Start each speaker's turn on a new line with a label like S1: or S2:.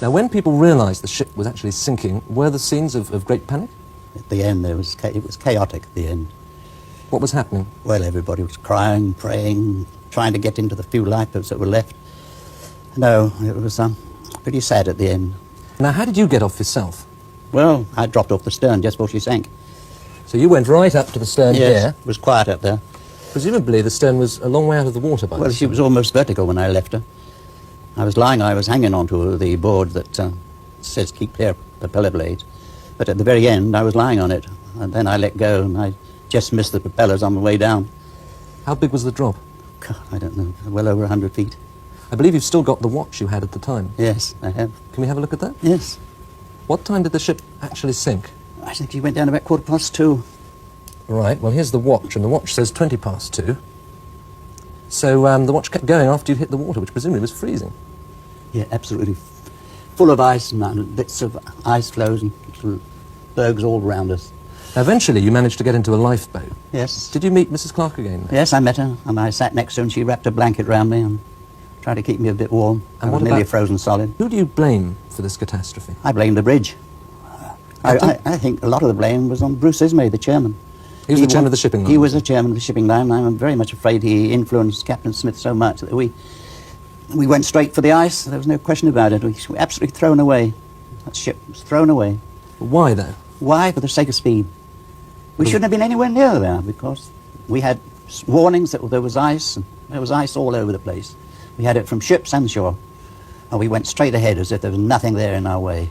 S1: Now, when people realised the ship was actually sinking, were there scenes of great panic?
S2: At the end, it was chaotic at the end.
S1: What was happening?
S2: Well, everybody was crying, praying, trying to get into the few lifeboats that were left. No, it was pretty sad at the end.
S1: Now, how did you get off yourself?
S2: Well, I dropped off the stern just before she sank.
S1: So you went right up to the stern
S2: Yes,
S1: here.
S2: it was quiet up there.
S1: Presumably the stern was a long way out of the water by
S2: Well,
S1: this
S2: she
S1: time.
S2: was almost vertical when I left her. I was hanging onto the board that says keep clear propeller blades. But at the very end, I was lying on it. And then I let go, and I just missed the propellers on the way down.
S1: How big was the drop?
S2: God, I don't know, well over 100 feet.
S1: I believe you've still got the watch you had at the time.
S2: Yes, I have.
S1: Can we have a look at that?
S2: Yes.
S1: What time did the ship actually sink?
S2: I think she went down about 2:15.
S1: Right, well, here's the watch, and the watch says 2:20. So the watch kept going after you hit the water, which presumably was freezing.
S2: Yeah, absolutely full of ice and bits of ice floes and little bergs all around us.
S1: Now, eventually you managed to get into a lifeboat.
S2: Yes.
S1: Did you meet Mrs. Clark again?
S2: Yes, I met her, and I sat next to her, and she wrapped a blanket round me and tried to keep me a bit warm.
S1: And
S2: I
S1: what
S2: was nearly
S1: about-
S2: frozen solid.
S1: Who do you blame for this catastrophe?
S2: I blame the bridge. I think a lot of the blame was on Bruce Ismay, the chairman.
S1: He was the chairman of the shipping line.
S2: He was the chairman of the shipping line, and I'm very much afraid he influenced Captain Smith so much that we went straight for the ice. There was no question about it. We were absolutely thrown away. That ship was thrown away.
S1: Why, though?
S2: Why? For the sake of speed. We shouldn't have been anywhere near there because we had warnings that there was ice, and there was ice all over the place. We had it from ships and shore, and we went straight ahead as if there was nothing there in our way.